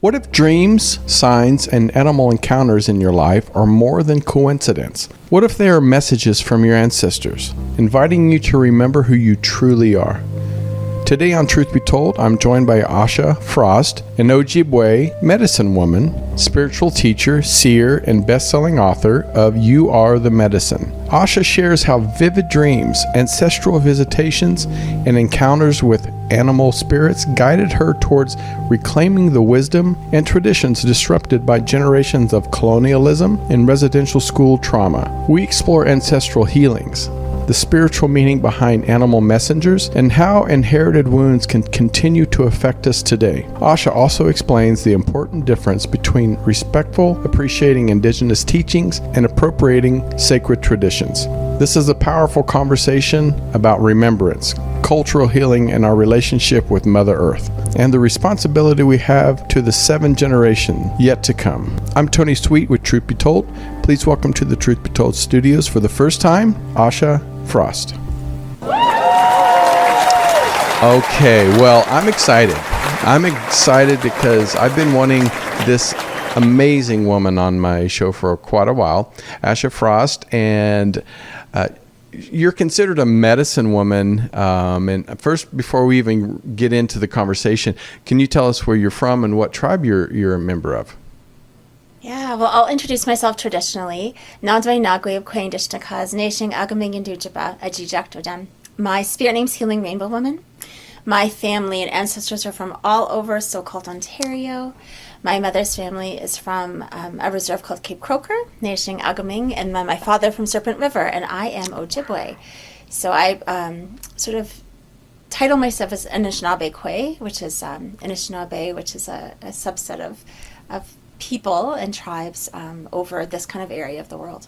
What if dreams, signs, and animal encounters in your life are more than coincidence? What if they are messages from your ancestors, inviting you to remember who you truly are? Today on Truth Be Told, I'm joined by Asha Frost, an Ojibwe medicine woman, spiritual teacher, seer, and best-selling author of You Are the Medicine. Asha shares how vivid dreams, ancestral visitations, and encounters with animal spirits guided her towards reclaiming the wisdom and traditions disrupted by generations of colonialism and residential school trauma. We explore ancestral healings, the spiritual meaning behind animal messengers, and how inherited wounds can continue to affect us today. Asha also explains the important difference between respectful appreciating Indigenous teachings and appropriating sacred traditions. This is a powerful conversation about remembrance, cultural healing, and our relationship with Mother Earth, and the responsibility we have to the 7 generations yet to come. I'm Tony Sweet with Truth Be Told. Please welcome to the Truth Be Told studios for the first time, Asha Frost. Okay, well, I'm excited. I'm excited because I've been wanting this amazing woman on my show for quite a while, Asha Frost, and you're considered a medicine woman. And first, before we even get into the conversation, can you tell us where you're from and what tribe you're a member of? Yeah, well, I'll introduce myself traditionally. Nandwai Nagwe Quain Dishnakas, Nation Agaming and Dujaba, Ajijaktodan. My spirit name's Healing Rainbow Woman. My family and ancestors are from all over so-called Ontario. My mother's family is from a reserve called Cape Croker, Nation Agaming, and my father from Serpent River, and I am Ojibwe. So I sort of title myself as Anishinaabe Kwe, which is Anishinaabe, which is a subset of people and tribes over this kind of area of the world.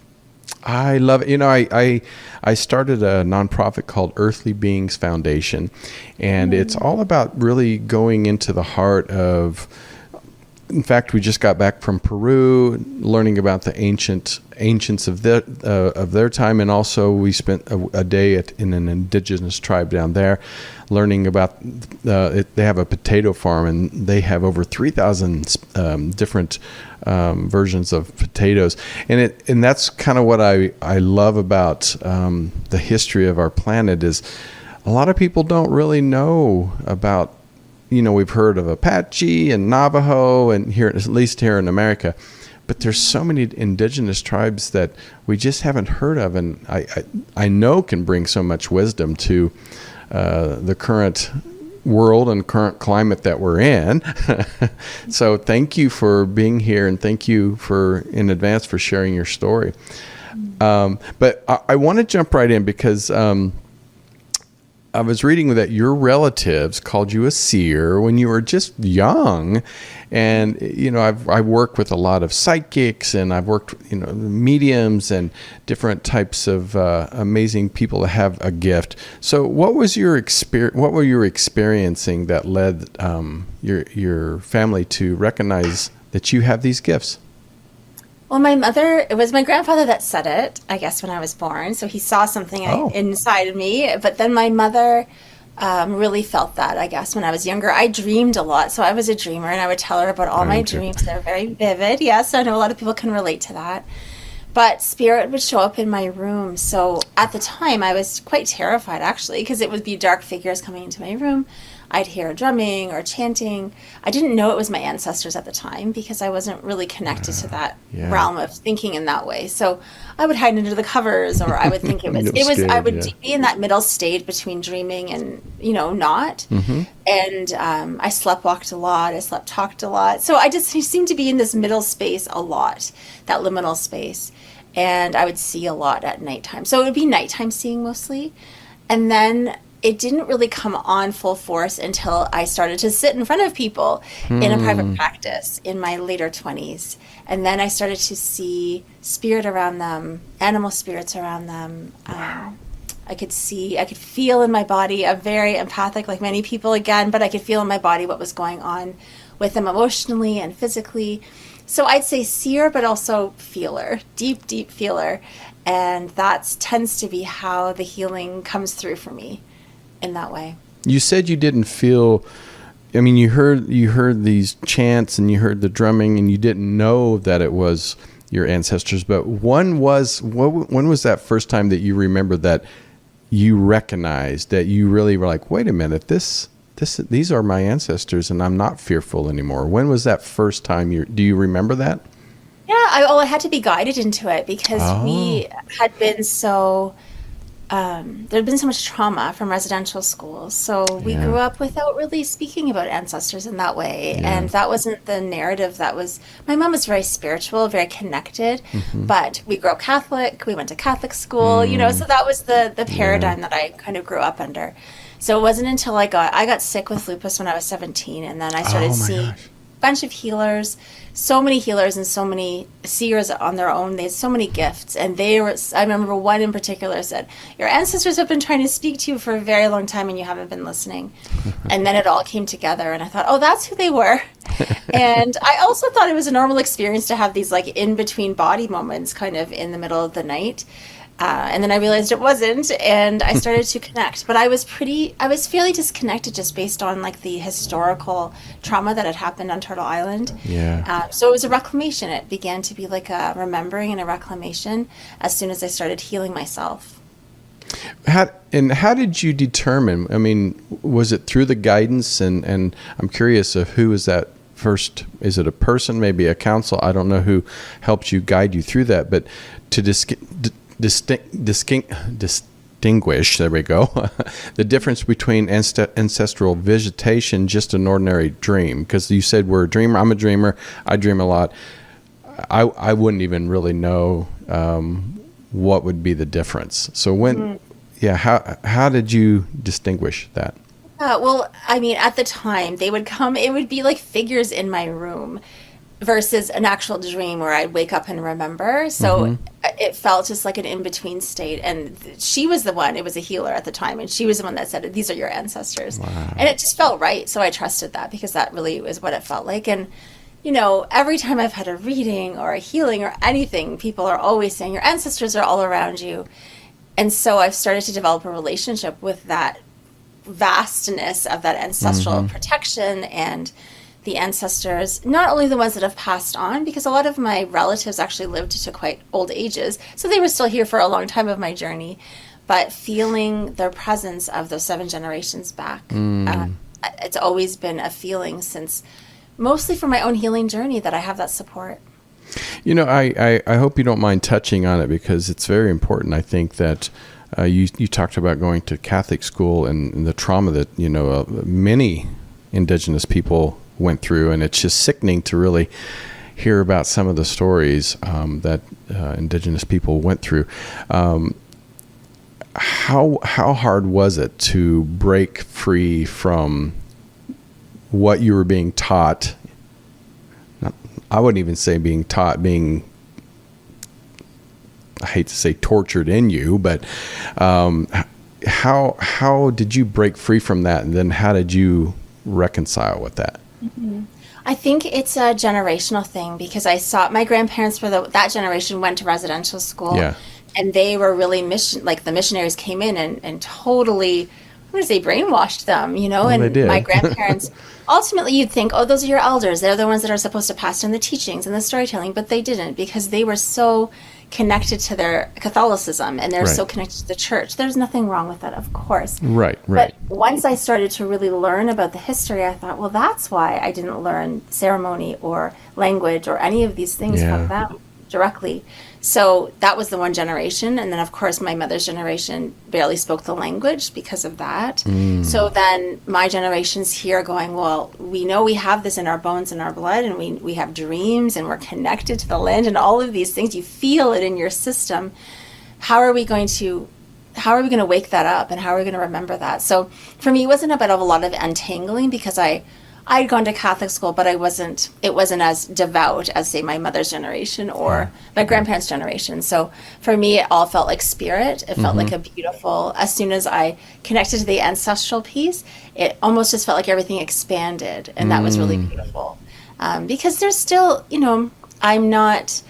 I love it. You know, I started a nonprofit called Earthly Beings Foundation, and it's all about really going into the heart of. In fact, we just got back from Peru, learning about the ancients of their time, and also we spent a day in an indigenous tribe down there, learning about. They have a potato farm, and they have over 3,000 different versions of potatoes, and that's kind of what I love about the history of our planet is a lot of people don't really know about. You know, we've heard of Apache and Navajo, and here, at least here in America, but there's so many indigenous tribes that we just haven't heard of, and I know can bring so much wisdom to the current world and current climate that we're in. So thank you for being here, and thank you in advance for sharing your story. But I want to jump right in because I was reading that your relatives called you a seer when you were just young, and you know I work with a lot of psychics, and I've worked mediums and different types of amazing people that have a gift. So, what was your experience? What were you experiencing that led your family to recognize that you have these gifts? Well, it was my grandfather that said it, I guess, when I was born. So he saw something inside of me. But then my mother really felt that, I guess, when I was younger. I dreamed a lot. So I was a dreamer, and I would tell her about all my dreams. They're very vivid. Yes, I know a lot of people can relate to that. But spirit would show up in my room. So at the time, I was quite terrified, actually, because it would be dark figures coming into my room. I'd hear drumming or chanting. I didn't know it was my ancestors at the time because I wasn't really connected to that realm of thinking in that way. So I would hide under the covers, or I would think it was. I would be in that middle stage between dreaming and not. Mm-hmm. And I sleepwalked a lot. I talked a lot. So I just seemed to be in this middle space a lot, that liminal space. And I would see a lot at nighttime. So it would be nighttime seeing mostly, and then it didn't really come on full force until I started to sit in front of people in a private practice in my later 20s. And then I started to see spirit around them, animal spirits around them. I could feel in my body. I'm very empathic, like many people again, but I could feel in my body what was going on with them emotionally and physically. So I'd say seer, but also feeler, deep, deep feeler. And that tends to be how the healing comes through for me in that way. You said you didn't feel I mean, you heard these chants and you heard the drumming, and you didn't know that it was your ancestors. But when was that first time that you remember that you recognized that you really were like, wait a minute, these are my ancestors, and I'm not fearful anymore? When was that first time? Do you remember that? Yeah, I had to be guided into it because we had been so. There had been so much trauma from residential schools. So we grew up without really speaking about ancestors in that way. Yeah. And that wasn't the narrative my mom was very spiritual, very connected, but we grew up Catholic. We went to Catholic school, so that was the paradigm that I kind of grew up under. So it wasn't until I got sick with lupus when I was 17. And then I started seeing a bunch of healers, so many healers and so many seers on their own. They had so many gifts, and I remember one in particular said, your ancestors have been trying to speak to you for a very long time and you haven't been listening. And then it all came together, and I thought, oh, that's who they were. And I also thought it was a normal experience to have these like in between body moments kind of in the middle of the night. And then I realized it wasn't, and I started to connect. But I was fairly disconnected just based on like the historical trauma that had happened on Turtle Island. Yeah. So it was a reclamation. It began to be like a remembering and a reclamation as soon as I started healing myself. How did you determine? I mean, was it through the guidance? And I'm curious of who is that first? Is it a person, maybe a council? I don't know who helped you guide you through that, but to distinguish, there we go, the difference between ancestral visitation, just an ordinary dream. Because you said we're a dreamer. I'm a dreamer. I dream a lot. I wouldn't even really know what would be the difference. So how did you distinguish that? Well, I mean, at the time they would come, it would be like figures in my room versus an actual dream where I'd wake up and remember. So it felt just like an in-between state. And she was the one, it was a healer at the time, and she was the one that said, these are your ancestors. Wow. And it just felt right. So I trusted that because that really was what it felt like. And, every time I've had a reading or a healing or anything, people are always saying your ancestors are all around you. And so I've started to develop a relationship with that vastness of that ancestral protection and the ancestors, not only the ones that have passed on, because a lot of my relatives actually lived to quite old ages, so they were still here for a long time of my journey, but feeling their presence of those 7 generations back. It's always been a feeling since, mostly from my own healing journey, that I have that support. I hope you don't mind touching on it because it's very important. I think that you talked about going to Catholic school and the trauma that, many Indigenous people went through, and it's just sickening to really hear about some of the stories that Indigenous people went through. How hard was it to break free from what you were being taught? I wouldn't even say being taught, I hate to say tortured in you, but how did you break free from that, and then how did you reconcile with that? I think it's a generational thing because I saw my grandparents that generation went to residential school, and they were really the missionaries came in and totally, I'm going to say, brainwashed them, Well, and my grandparents, ultimately you'd think, oh, those are your elders. They're the ones that are supposed to pass down the teachings and the storytelling, but they didn't because they were so connected to their Catholicism and they're so connected to the church. There's nothing wrong with that, of course. Right. But once I started to really learn about the history, I thought, well, that's why I didn't learn ceremony or language or any of these things from them directly. So that was the one generation. And then, of course, my mother's generation barely spoke the language because of that. So then my generation's here going, well, we know we have this in our bones and our blood, and we have dreams, and we're connected to the land, and all of these things. You feel it in your system. How are we going to wake that up, and how are we going to remember that? So for me, it wasn't about a lot of untangling because I'd gone to Catholic school, but it wasn't as devout as, say, my mother's generation or my grandparents' generation. So for me, it all felt like spirit. It felt like a beautiful, as soon as I connected to the ancestral piece, it almost just felt like everything expanded. And that was really beautiful. Because there's still, I'm not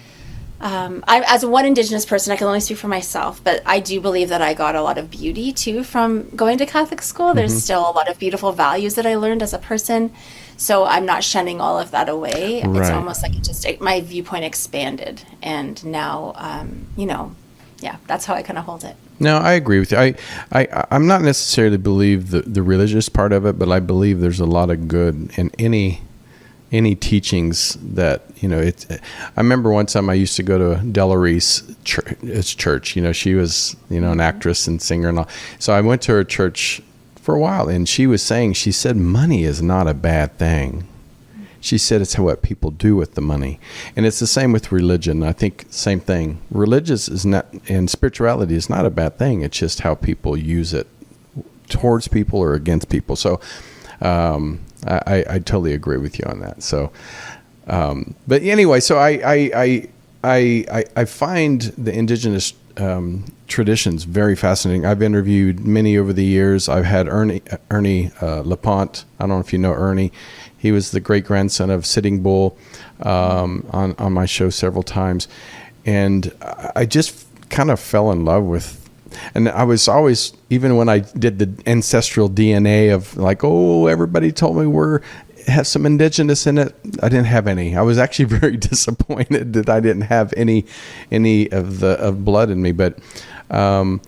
As one Indigenous person, I can only speak for myself, but I do believe that I got a lot of beauty too from going to Catholic school. There's still a lot of beautiful values that I learned as a person. So I'm not shunning all of that away. Right. It's almost like my viewpoint expanded. And now, yeah, that's how I kind of hold it. No, I agree with you. I'm not necessarily believe the religious part of it, but I believe there's a lot of good in any teachings that, I remember one time I used to go to Della Reese church. She was, an actress and singer and all. So I went to her church for a while, and she said, money is not a bad thing. She said it's what people do with the money. And it's the same with religion. I think same thing. Religious is not, and spirituality is not a bad thing. It's just how people use it towards people or against people. So, I totally agree with you on that. So, but anyway, so I find the Indigenous traditions very fascinating. I've interviewed many over the years. I've had Ernie LaPont. I don't know if you know Ernie. He was the great grandson of Sitting Bull on my show several times, and I just kind of fell in love with. And I was always, even when I did the ancestral DNA of like, everybody told me have some Indigenous in it. I didn't have any. I was actually very disappointed that I didn't have any of blood in me. But that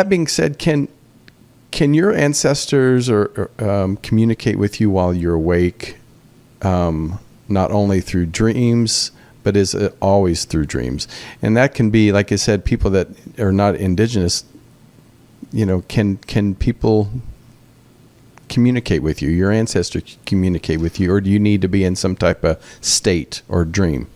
being said, can your ancestors or communicate with you while you're awake, not only through dreams, but is it always through dreams? And that can be, like I said, people that are not Indigenous, can people communicate with you? Your ancestors communicate with you, or do you need to be in some type of state or dream?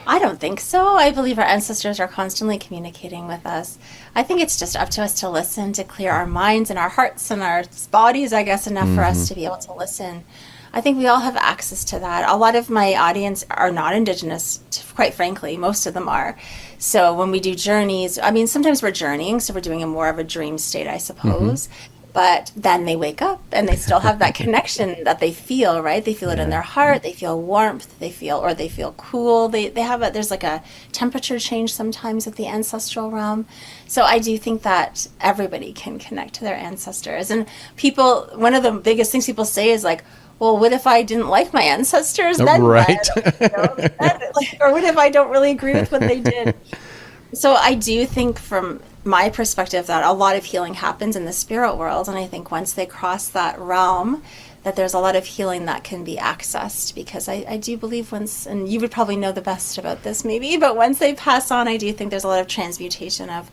I don't think so. I believe our ancestors are constantly communicating with us. I think it's just up to us to listen, to clear our minds and our hearts and our bodies, I guess, enough for us to be able to listen. I think we all have access to that. A lot of my audience are not Indigenous, quite frankly. Most of them are. So when we do journeys, sometimes we're journeying, so we're doing more of a dream state, I suppose. But then they wake up and they still have that connection that they feel, right? They feel it in their heart. They feel warmth. They feel cool. There's like a temperature change sometimes with the ancestral realm. So I do think that everybody can connect to their ancestors. And one of the biggest things people say is like, well, what if I didn't like my ancestors? Then right. Or what if I don't really agree with what they did? So I do think from my perspective that a lot of healing happens in the spirit world. And I think once they cross that realm, that there's a lot of healing that can be accessed, because I do believe and you would probably know the best about this maybe, but once they pass on, I do think there's a lot of transmutation of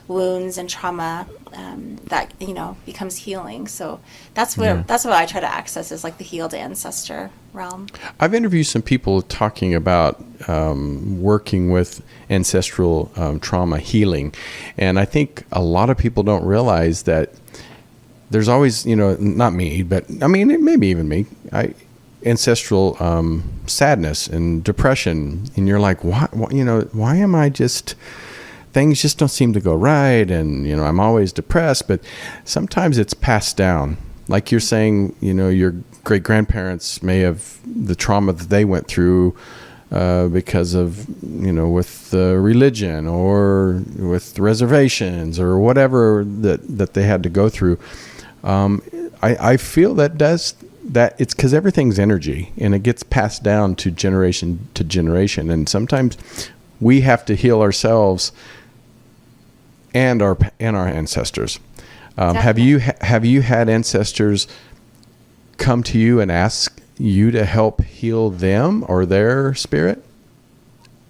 wounds and trauma that becomes healing. So that's what I try to access, is like the healed ancestor realm. I've interviewed some people talking about working with ancestral trauma healing, and I think a lot of people don't realize that there's always, not me, but maybe even me, ancestral sadness and depression, and you're like, why am I just, things just don't seem to go right, and I'm always depressed. But sometimes it's passed down, like you're saying, your great grandparents may have the trauma that they went through because of with religion or with reservations or whatever that they had to go through. I feel that it's because everything's energy, and it gets passed down to generation, and sometimes we have to heal ourselves and our ancestors. Have you had ancestors come to you and ask you to help heal them or their spirit?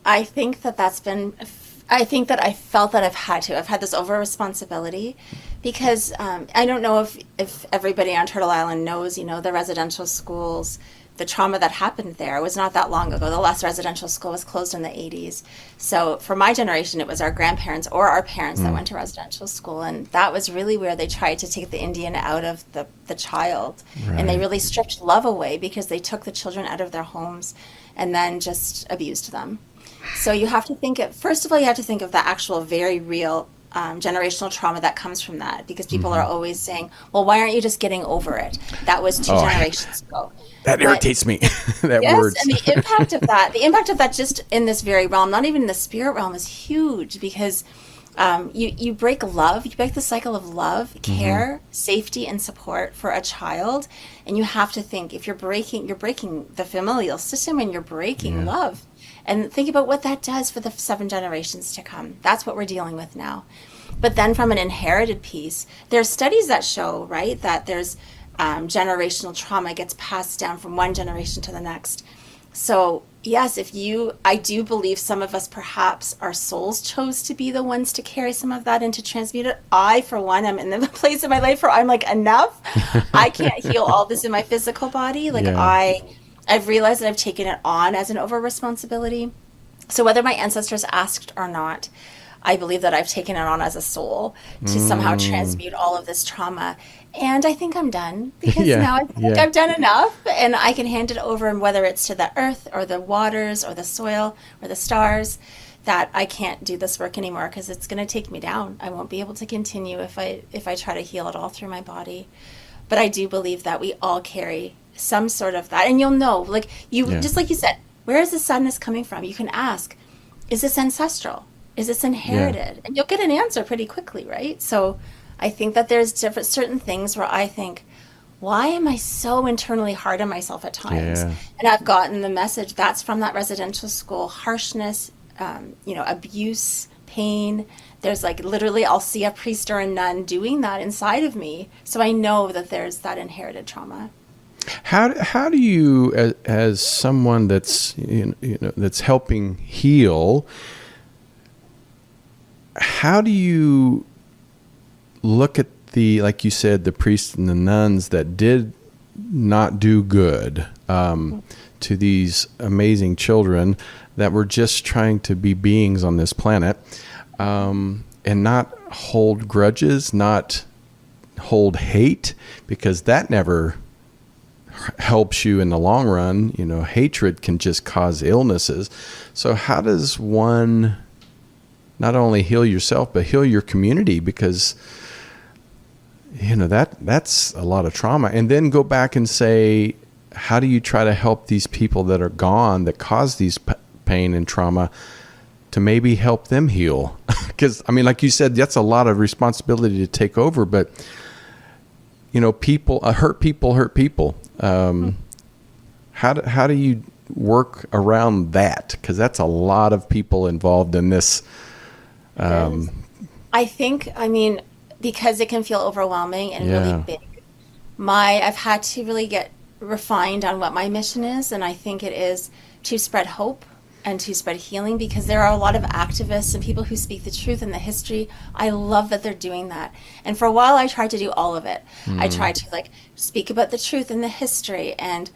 I think that I felt that I've had this over responsibility, because I don't know if everybody on Turtle Island knows, the residential schools, the trauma that happened there. It was not that long ago. The last residential school was closed in the 80s. So for my generation, it was our grandparents or our parents that went to residential school. And that was really where they tried to take the Indian out of the child. Right. And they really stripped love away, because they took the children out of their homes and then just abused them. So you have to think first of all, you have to think of the actual very real generational trauma that comes from that, because people are always saying, well, why aren't you just getting over it? That was two generations ago. That irritates me. That yes, word. and the impact of that just in this very realm, not even in the spirit realm, is huge, because you break love, you break the cycle of love, care, safety, and support for a child. And you have to think, if you're breaking the familial system, and you're breaking love. And think about what that does for the 7 generations to come. That's what we're dealing with now. But then from an inherited piece, there's studies that show, right, that there's generational trauma gets passed down from one generation to the next. So yes, I do believe some of us, perhaps our souls chose to be the ones to carry some of that and to transmute it. I, for one, am in the place in my life where I'm like, enough. I can't heal all this in my physical body. Like I've realized that I've taken it on as an over responsibility. So whether my ancestors asked or not, I believe that I've taken it on as a soul to somehow transmute all of this trauma. And I think I'm done, because now I think I've done enough, and I can hand it over, and whether it's to the earth or the waters or the soil or the stars, that I can't do this work anymore, because it's going to take me down. I won't be able to continue if I try to heal it all through my body. But I do believe that we all carry some sort of that. And you'll know, just like you said, where is the sadness coming from? You can ask, is this ancestral? Is this inherited? Yeah. And you'll get an answer pretty quickly, right? So I think that there's certain things where I think, why am I so internally hard on myself at times? Yeah. And I've gotten the message that's from that residential school, harshness, abuse, pain. There's literally, I'll see a priest or a nun doing that inside of me. So I know that there's that inherited trauma. How do you, as someone that's that's helping heal, how do you look at like you said, the priests and the nuns that did not do good to these amazing children that were just trying to be beings on this planet, and not hold grudges, not hold hate, because that never helps you in the long run. Hatred can just cause illnesses. So how does one not only heal yourself, but heal your community? Because that's a lot of trauma. And then go back and say, how do you try to help these people that are gone, that cause these pain and trauma, to maybe help them heal? Because like you said, that's a lot of responsibility to take over. But people hurt people. How do you work around that? Because that's a lot of people involved in this. I think, because it can feel overwhelming and really big. I've had to really get refined on what my mission is, and I think it is to spread hope and to spread healing, because there are a lot of activists and people who speak the truth in the history. I love that they're doing that. And for a while I tried to do all of it. I tried to speak about the truth in the history and,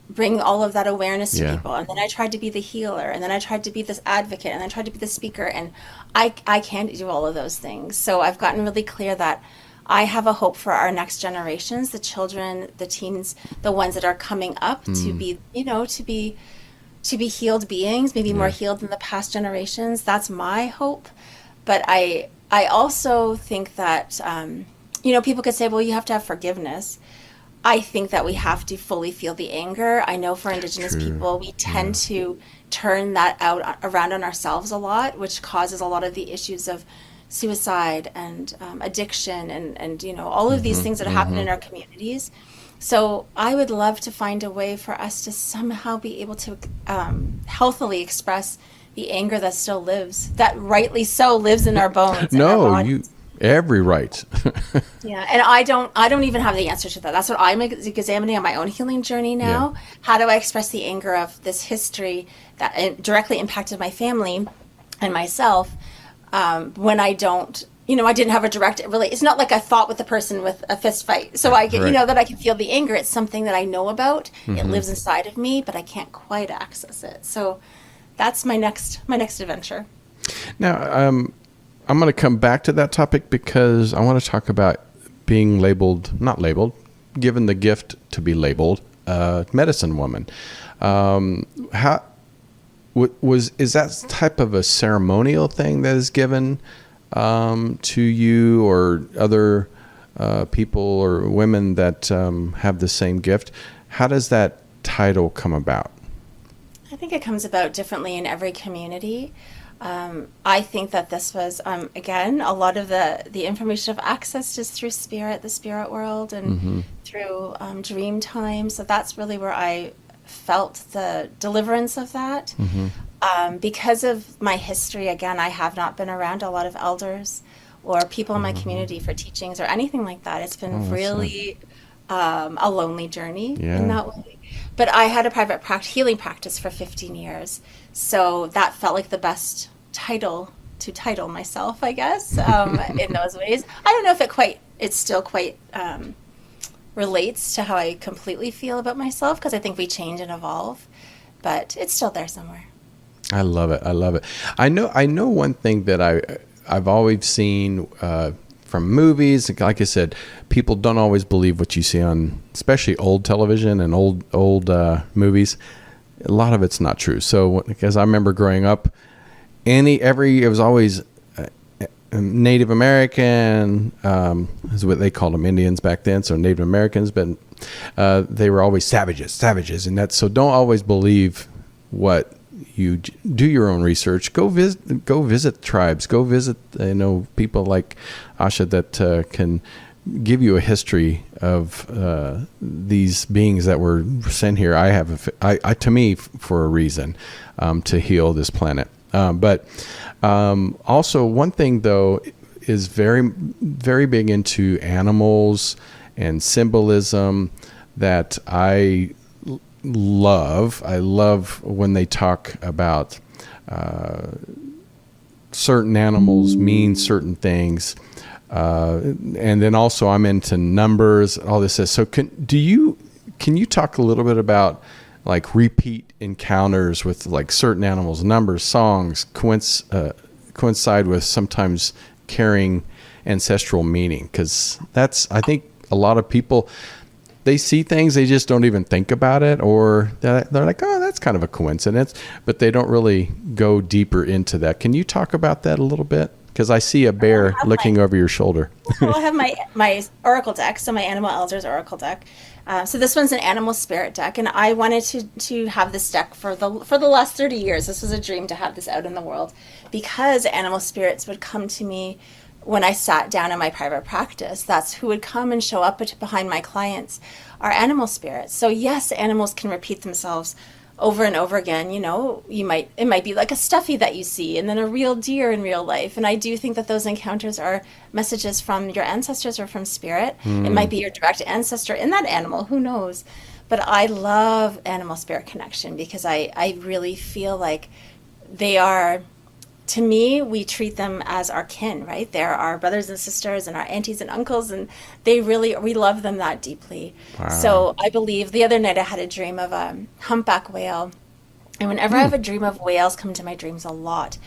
bring all of that awareness to people. And then I tried to be the healer, and then I tried to be this advocate, and then I tried to be the speaker. And I can't do all of those things. So I've gotten really clear that I have a hope for our next generations, the children, the teens, the ones that are coming up to be, to be healed beings, maybe more healed than the past generations. That's my hope. But I also think that, people could say, well, you have to have forgiveness. I think that we have to fully feel the anger. I know for Indigenous people, we tend to turn that around on ourselves a lot, which causes a lot of the issues of suicide and addiction and all of these things that happen in our communities. So I would love to find a way for us to somehow be able to healthily express the anger that still lives, that rightly so lives in our bones. Every right. Yeah, and I don't even have the answer to that. That's what I'm examining on my own healing journey now. How do I express the anger of this history that directly impacted my family and myself when I don't? I didn't have a direct it's not like I fought with the person with a fist fight. So I get, that I can feel the anger. It's something that I know about. It lives inside of me, but I can't quite access it. So that's my next adventure. Now, I'm going to come back to that topic because I want to talk about being not labeled, given the gift to be labeled, medicine woman. Is that type of a ceremonial thing that is given? to you or other people or women that have the same gift? How does that title come about? I think it comes about differently in every community. I think that this was, again, a lot of the information of access is through spirit, the spirit world, and through dream time. So that's really where I felt the deliverance of that. Because of my history, again, I have not been around a lot of elders or people in my community for teachings or anything like that. It's been really a lonely journey in that way. But I had a private healing practice for 15 years. So that felt like the best title to title myself, I guess, in those ways. I don't know if it still quite relates to how I completely feel about myself, because I think we change and evolve, but it's still there somewhere. I love it. I love it. I know one thing that I've always seen from movies. Like I said, people don't always believe what you see on, especially old television and old movies. A lot of it's not true. So, because I remember growing up, it was always Native American, is what they called them, Indians back then. So Native Americans, but they were always savages, and that's so. Don't always believe what you do. Your own research. Go visit tribes. Go visit people like Asha that can give you a history of these beings that were sent here. To me, for a reason, to heal this planet. But also one thing though is very, very big into animals and symbolism that I love. I love when they talk about certain animals mean certain things. And then also I'm into numbers, all this is. So can you talk a little bit about like repeat encounters with like certain animals, numbers, songs coincide with sometimes carrying ancestral meaning? Because I think a lot of people, they see things, they just don't even think about it, or they're like, oh, that's kind of a coincidence, but they don't really go deeper into that. Can you talk about that a little bit? Because I see a bear looking over your shoulder. Well, I have my oracle deck, so my Animal Elders Oracle deck. So this one's an animal spirit deck, and I wanted to have this deck for the last 30 years. This was a dream to have this out in the world, because animal spirits would come to me when I sat down in my private practice. That's who would come and show up behind my clients, are animal spirits. So yes, animals can repeat themselves over and over again. It might be like a stuffy that you see, and then a real deer in real life. And I do think that those encounters are messages from your ancestors or from spirit. It might be your direct ancestor in that animal, who knows? But I love animal spirit connection, because I really feel like they are, to me, we treat them as our kin, right? They're our brothers and sisters and our aunties and uncles, and we love them that deeply. Wow. So I believe the other night I had a dream of a humpback whale. And whenever I have a dream of whales come to my dreams a lot,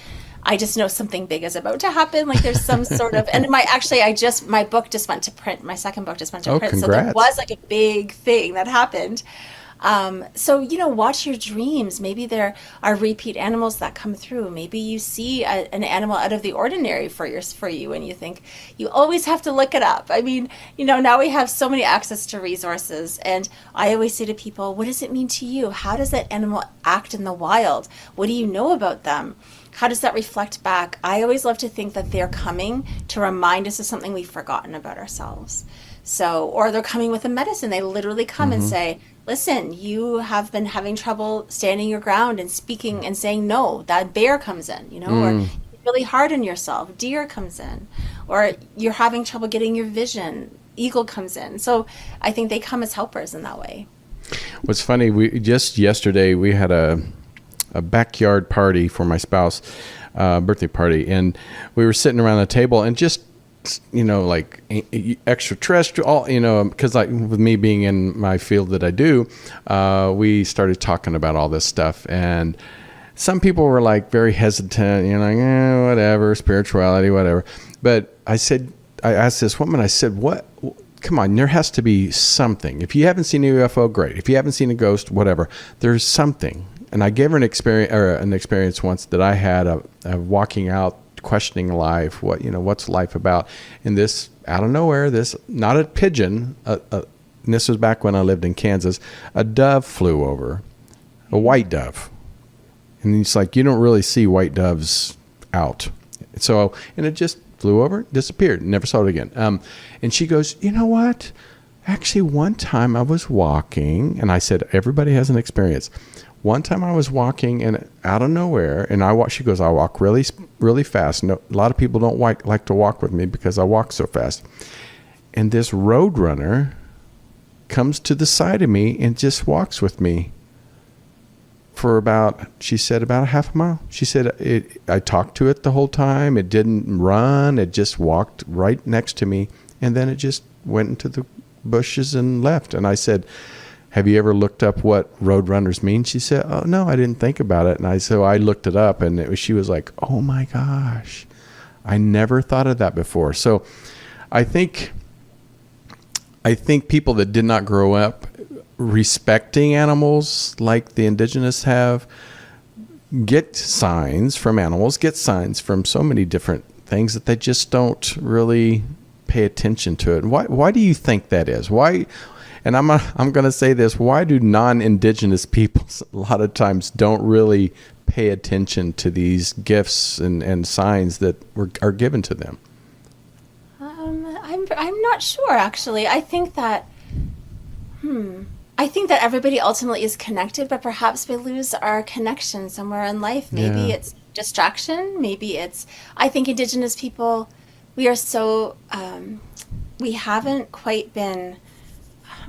I just know something big is about to happen. Like there's some sort of, and my book just went to print. My second book just went to print. Congrats. So there was like a big thing that happened. So, watch your dreams. Maybe there are repeat animals that come through. Maybe you see an animal out of the ordinary for you, and you think you always have to look it up. I mean, now we have so many access to resources, and I always say to people, what does it mean to you? How does that animal act in the wild? What do you know about them? How does that reflect back? I always love to think that they're coming to remind us of something we've forgotten about ourselves. So, or they're coming with a medicine. They literally come and say, listen, you have been having trouble standing your ground and speaking and saying no. That bear comes in, or you're really hard on yourself. Deer comes in, or you're having trouble getting your vision. Eagle comes in. So I think they come as helpers in that way. What's funny, yesterday we had a backyard party for my spouse, birthday party, and we were sitting around the table and just, like extraterrestrial, because with me being in my field that I do, we started talking about all this stuff, and some people were like very hesitant, like, whatever, spirituality, whatever. But I asked this woman, I said, come on, there has to be something. If you haven't seen a UFO, great. If you haven't seen a ghost, whatever, there's something. And I gave her an experience once that I had of walking out questioning life. What's life about? And this, out of nowhere, not a pigeon, and this was back when I lived in Kansas, a dove flew over, a white dove. And it's like, you don't really see white doves out. So, and it just flew over, disappeared, never saw it again. And she goes, you know what? Actually, one time I was walking, and I said, everybody has an experience. One time I was walking, and out of nowhere, and she goes, I walk really, really fast. No, a lot of people don't like to walk with me because I walk so fast. And this road runner comes to the side of me and just walks with me for she said about a half a mile. She said, I talked to it the whole time. It didn't run. It just walked right next to me. And then it just went into the bushes and left. And I said, have you ever looked up what road runners mean? She said, oh, no, I didn't think about it. And so I looked it up, and she was like, oh my gosh, I never thought of that before. So I think people that did not grow up respecting animals like the Indigenous have get signs from animals, get signs from so many different things that they just don't really pay attention to it. And why do you think that is? Why? And I'm going to say this: why do non-Indigenous people a lot of times don't really pay attention to these gifts and signs that are given to them? I'm not sure, actually. I think that everybody ultimately is connected, but perhaps we lose our connection somewhere in life. Maybe it's distraction. Maybe I think Indigenous people, we are so, we haven't quite been,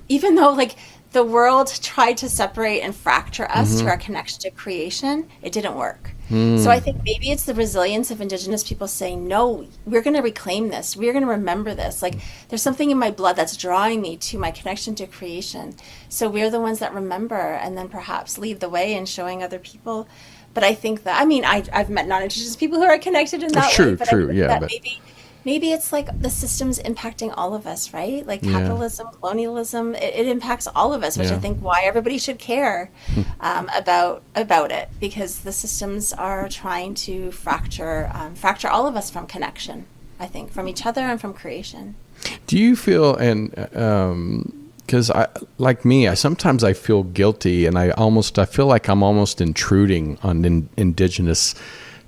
even though like the world tried to separate and fracture us to our connection to creation, it didn't work. So I think maybe it's the resilience of Indigenous people saying, no, we're going to reclaim this. We're going to remember this. Like there's something in my blood that's drawing me to my connection to creation. So we're the ones that remember and then perhaps lead the way in showing other people. But I think that, I've met non-Indigenous people who are connected in that way. But true. Yeah. But maybe it's like the system's impacting all of us, right? Like capitalism, colonialism, it impacts all of us, which I think why everybody should care about it, because the systems are trying to fracture all of us from connection, I think, from each other and from creation. Do you feel, and because sometimes I feel guilty, and I feel like I'm almost intruding on Indigenous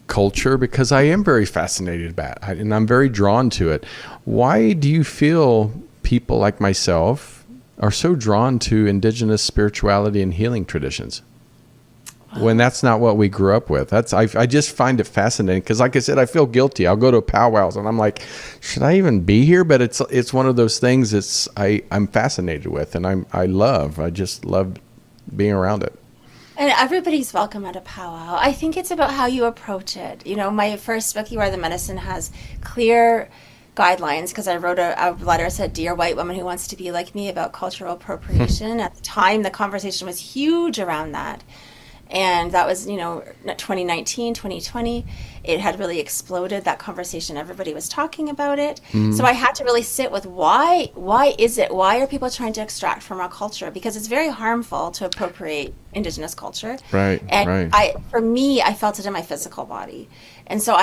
culture because I am very fascinated by it and I'm very drawn to it. Why do you feel people like myself are so drawn to Indigenous spirituality and healing traditions when that's not what we grew up with? I just find it fascinating because, like I said, I feel guilty. I'll go to powwows and I'm like, should I even be here? But it's one of those things I'm fascinated with, and I just love being around it. And everybody's welcome at a powwow. I think it's about how you approach it. You know, my first book, You Are the Medicine, has clear guidelines because I wrote a letter that said, Dear White Woman Who Wants to Be Like Me, about cultural appropriation. At the time, the conversation was huge around that. And that was, 2019, 2020. It had really exploded, that conversation. Everybody was talking about it. So I had to really sit with why is it? Why are people trying to extract from our culture? Because it's very harmful to appropriate Indigenous culture. Right. And for me, I felt it in my physical body. And so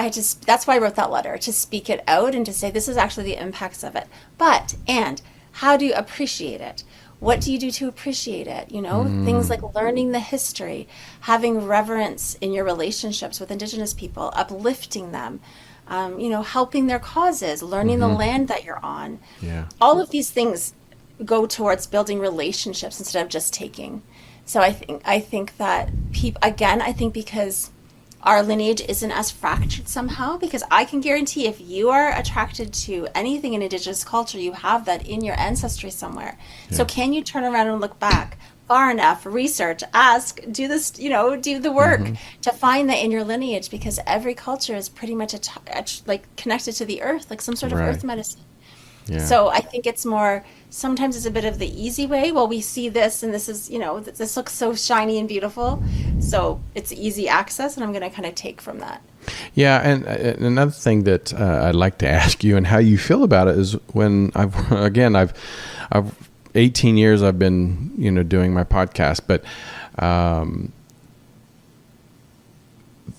that's why I wrote that letter, to speak it out and to say, this is actually the impacts of it. And how do you appreciate it? What do you do to appreciate it? Things like learning the history, having reverence in your relationships with Indigenous people, uplifting them, helping their causes, learning the land that you're on. Yeah. All of these things go towards building relationships instead of just taking. So I think that I think because our lineage isn't as fractured somehow, because I can guarantee if you are attracted to anything in Indigenous culture, you have that in your ancestry somewhere. Yeah. So can you turn around and look back far enough, research, ask, do this, do the work to find that in your lineage, because every culture is pretty much connected to the earth, like some sort of earth medicine. Yeah. So I think it's more, sometimes it's a bit of the easy way. Well, we see this and this is, this looks so shiny and beautiful. So it's easy access, and I'm going to kind of take from that. Yeah. And another thing that I'd like to ask you and how you feel about it is when I've 18 years I've been, doing my podcast, but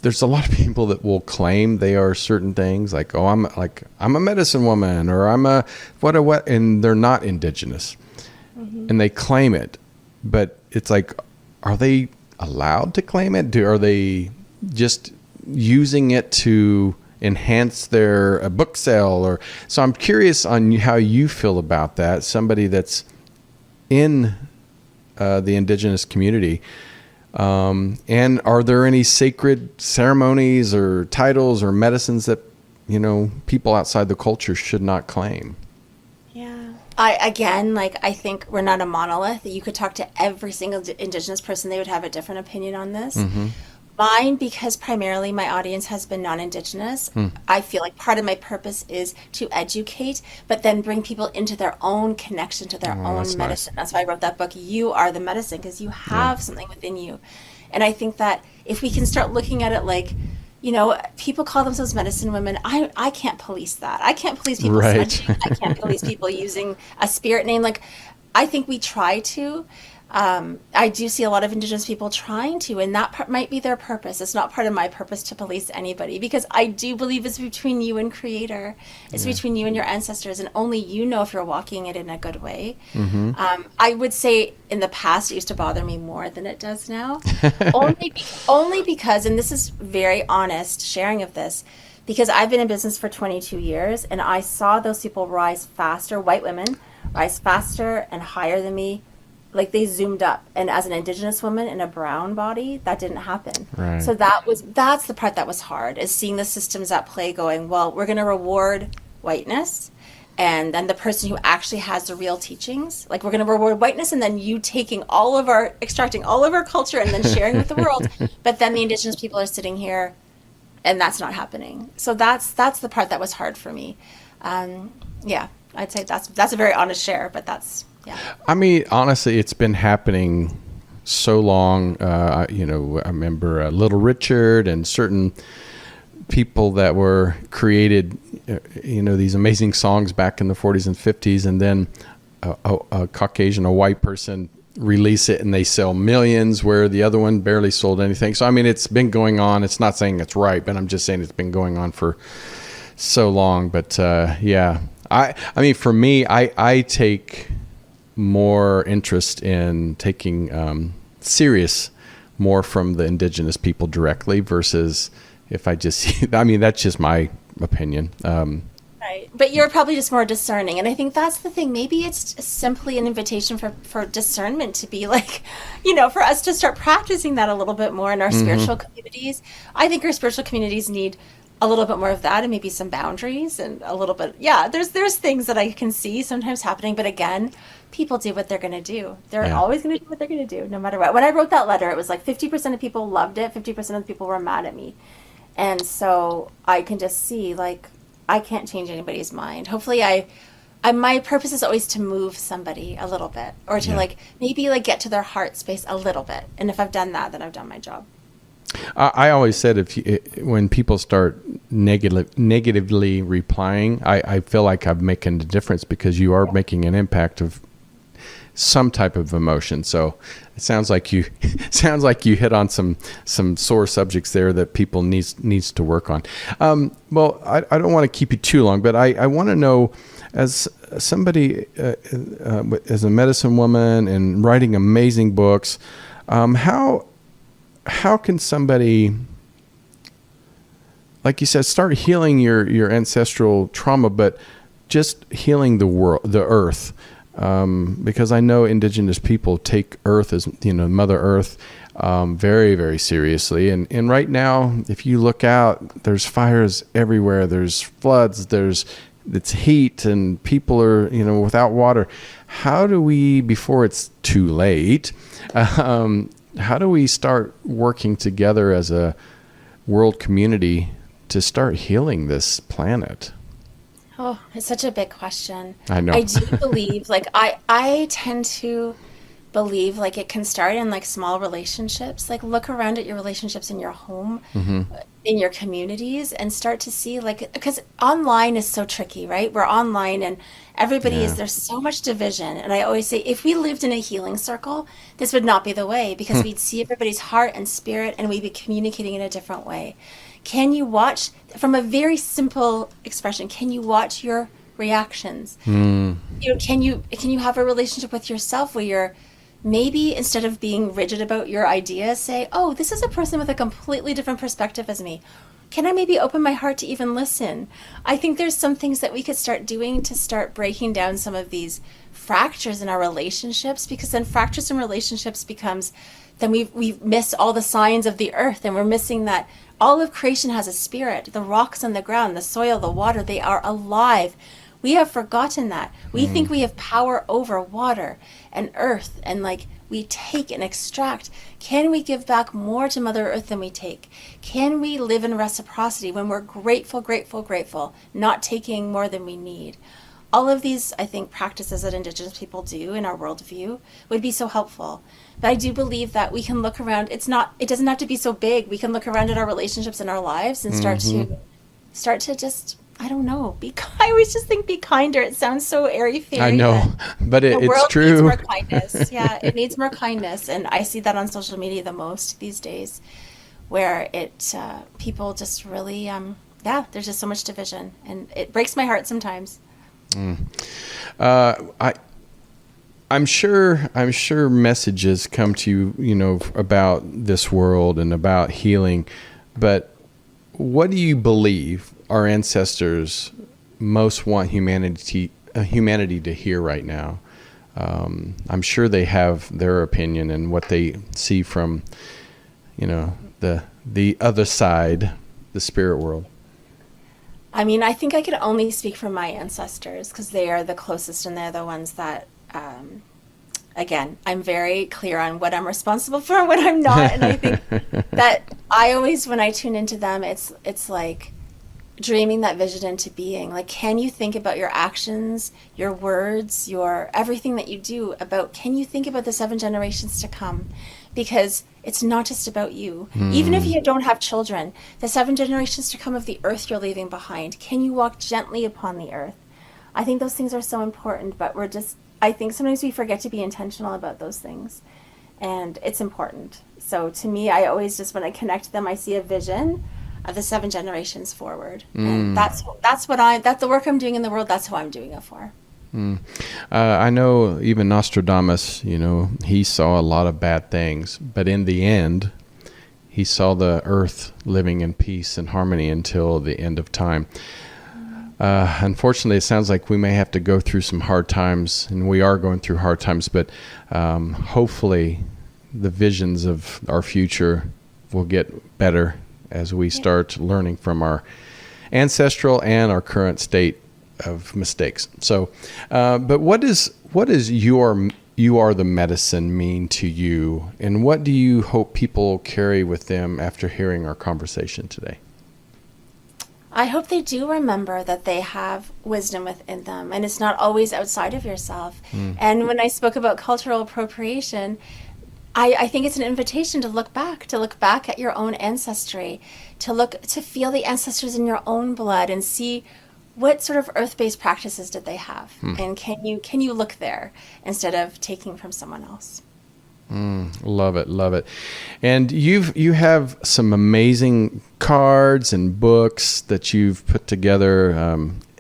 there's a lot of people that will claim they are certain things, like, oh, I'm a medicine woman, or I'm a what, and they're not Indigenous, and they claim it, but it's like, are they allowed to claim it? Are they just using it to enhance their book sale? Or so I'm curious on how you feel about that. Somebody that's in the Indigenous community. And are there any sacred ceremonies or titles or medicines that, people outside the culture should not claim? Yeah. I think we're not a monolith. You could talk to every single Indigenous person. They would have a different opinion on this. Mm-hmm. Mine, because primarily my audience has been non-Indigenous, I feel like part of my purpose is to educate, but then bring people into their own connection to their own medicine. Nice. That's why I wrote that book, You Are the Medicine, because you have something within you. And I think that if we can start looking at it like, people call themselves medicine women. I can't police that. I can't police people smudging. I can't police people using a spirit name. Like, I think we try to. I do see a lot of Indigenous people trying to, and that might be their purpose. It's not part of my purpose to police anybody, because I do believe it's between you and Creator. It's between you and your ancestors, and only you know if you're walking it in a good way. Mm-hmm. I would say in the past it used to bother me more than it does now, only because, and this is very honest sharing of this, because I've been in business for 22 years, and I saw those people rise faster, white women rise faster and higher than me. Like, they zoomed up, and as an Indigenous woman in a brown body, that didn't happen. Right. So that's the part that was hard, is seeing the systems at play going, well, we're going to reward whiteness, and then the person who actually has the real teachings, like, we're going to reward whiteness, and then you extracting all of our culture and then sharing with the world. But then the Indigenous people are sitting here, and that's not happening. So that's the part that was hard for me. I'd say that's a very honest share, but that's. Yeah. I mean, honestly, it's been happening so long. I remember Little Richard and certain people that were created, these amazing songs back in the 40s and 50s, and then a Caucasian, a white person release it and they sell millions, where the other one barely sold anything. So, I mean, it's been going on. It's not saying it's right, but I'm just saying it's been going on for so long. But I mean, for me, I take more interest in taking serious more from the Indigenous people directly, versus if I just, I mean, that's just my opinion. Right. But you're probably just more discerning. And I think that's the thing. Maybe it's simply an invitation for discernment to be like, for us to start practicing that a little bit more in our spiritual communities. I think our spiritual communities need a little bit more of that, and maybe some boundaries, and a little bit. Yeah, there's things that I can see sometimes happening. But again, people do what they're going to do. They're always going to do what they're going to do, no matter what. When I wrote that letter, it was like 50% of people loved it, 50% of the people were mad at me. And so I can just see, like, I can't change anybody's mind. Hopefully my purpose is always to move somebody a little bit, or to maybe get to their heart space a little bit. And if I've done that, then I've done my job. I always said, when people start negatively replying, I feel like I'm making a difference, because you are making an impact of some type of emotion. So it sounds like you hit on some sore subjects there that people needs to work on. Well, I don't want to keep you too long, but I want to know, as somebody, as a medicine woman and writing amazing books, how can somebody, like you said, start healing your ancestral trauma, but just healing the world, the earth? Because I know Indigenous people take Earth as, Mother Earth, very, very seriously. And right now, if you look out, there's fires everywhere. There's floods. It's heat, and people are, without water. How do we, before it's too late, how do we start working together as a world community to start healing this planet? Oh, it's such a big question. I know. I do believe, I tend to believe like it can start in like small relationships. Like look around at your relationships in your home, in your communities, and start to see like, because online is so tricky, right? We're online and everybody is, there's so much division. And I always say, if we lived in a healing circle, this would not be the way, because we'd see everybody's heart and spirit and we'd be communicating in a different way. Can you watch, from a very simple expression, can you watch your reactions? You know, can you have a relationship with yourself where you're, maybe instead of being rigid about your ideas, say, oh, this is a person with a completely different perspective as me. Can I maybe open my heart to even listen? I think there's some things that we could start doing to start breaking down some of these fractures in our relationships, because then fractures in relationships becomes, then we miss all the signs of the earth, and we're missing that all of creation has a spirit. The rocks on the ground, the soil, the water, they are alive. We have forgotten that. We think we have power over water and earth, and like we take and extract. Can we give back more to Mother Earth than we take? Can we live in reciprocity when we're grateful, grateful, grateful, not taking more than we need? All of these, I think, practices that Indigenous people do in our worldview would be so helpful. But I do believe that we can look around. It doesn't have to be so big. We can look around at our relationships in our lives and start to just, I don't know, I always just think be kinder. It sounds so airy-fairy. I know, but it's true. Needs more kindness. Yeah, it needs more kindness. And I see that on social media the most these days, where people just really, there's just so much division. And it breaks my heart sometimes. I'm sure messages come to you, about this world and about healing, but what do you believe our ancestors most want humanity to hear right now? I'm sure they have their opinion and what they see from, the other side, the spirit world. I mean, I think I could only speak for my ancestors, because they are the closest and they're the ones that, again, I'm very clear on what I'm responsible for and what I'm not. And I think that I always, when I tune into them, it's like dreaming that vision into being. Like, can you think about your actions, your words, your everything that you do can you think about the 7 generations to come? Because it's not just about you. Even if you don't have children, the 7 generations to come of the earth you're leaving behind. Can you walk gently upon the earth? I think those things are so important, but I think sometimes we forget to be intentional about those things, and it's important. So to me, I always just, when I connect to them, I see a vision of the 7 generations forward. And that's the work I'm doing in the world. That's who I'm doing it for. I know even Nostradamus, he saw a lot of bad things, but in the end, he saw the earth living in peace and harmony until the end of time. Unfortunately, it sounds like we may have to go through some hard times, and we are going through hard times, but hopefully the visions of our future will get better as we start learning from our ancestral and our current state of mistakes. So, but what does you are the medicine mean to you, and what do you hope people carry with them after hearing our conversation today? I hope they do remember that they have wisdom within them, and it's not always outside of yourself. And when I spoke about cultural appropriation, I think it's an invitation to look back at your own ancestry, to feel the ancestors in your own blood and see what sort of earth-based practices did they have, and can you look there instead of taking from someone else. Love it. And you have some amazing cards and books that you've put together,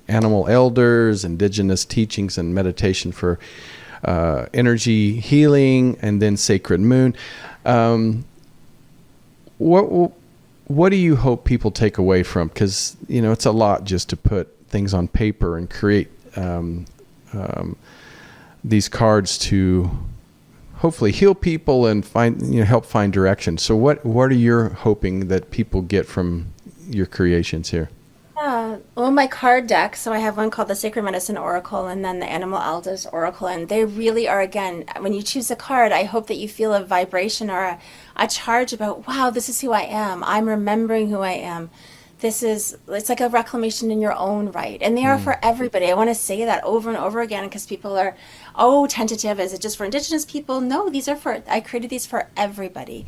Animal Elders, Indigenous Teachings and Meditation for Energy Healing, and then Sacred Moon. What do you hope people take away from? Because, it's a lot just to put things on paper and create these cards to hopefully heal people and help find direction. So what are you hoping that people get from your creations here? Well, my card deck, so I have one called the Sacred Medicine Oracle and then the Animal Elders Oracle, and they really are, again, when you choose a card, I hope that you feel a vibration or a charge about, wow, this is who I am. I'm remembering who I am. it's like a reclamation in your own right. And they are for everybody. I want to say that over and over again because people are, tentative. Is it just for Indigenous people? No, I created these for everybody.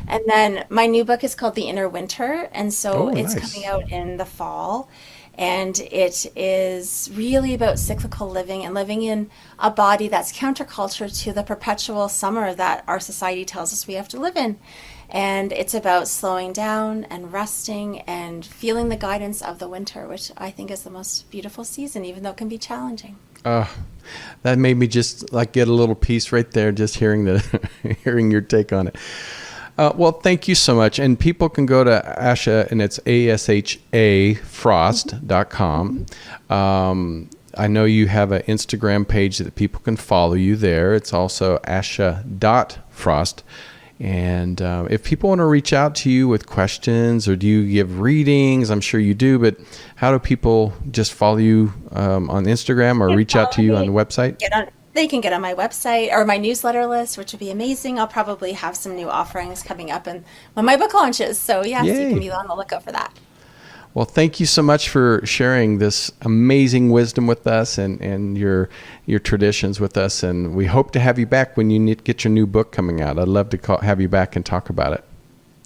And then my new book is called The Inner Winter. And so it's nice. coming out in the fall. And it is really about cyclical living and living in a body that's counterculture to the perpetual summer that our society tells us we have to live in. And it's about slowing down and resting and feeling the guidance of the winter, which I think is the most beautiful season, even though it can be challenging. That made me just like get a little piece right there, just hearing hearing your take on it. Well, thank you so much. And people can go to Asha, and it's ashafrost.com. I know you have an Instagram page that people can follow you there. It's also asha.frost. And if people want to reach out to you with questions, or do you give readings? I'm sure you do, but how do people just follow you on Instagram or reach out to you on the website? They can get on my website or my newsletter list, which would be amazing. I'll probably have some new offerings coming up and when my book launches. So yes, you can be on the lookout for that. Well, thank you so much for sharing this amazing wisdom with us and your traditions with us. And we hope to have you back when you get your new book coming out. I'd love to have you back and talk about it.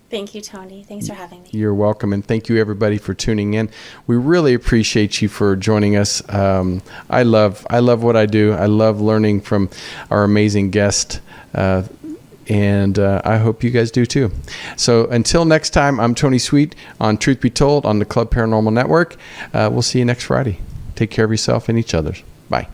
Thank you, Tony. Thanks for having me. You're welcome. And thank you, everybody, for tuning in. We really appreciate you for joining us. I love what I do. I love learning from our amazing guest. And I hope you guys do too. So until next time, I'm Tony Sweet on Truth Be Told on the Club Paranormal Network. We'll see you next Friday. Take care of yourself and each other. Bye.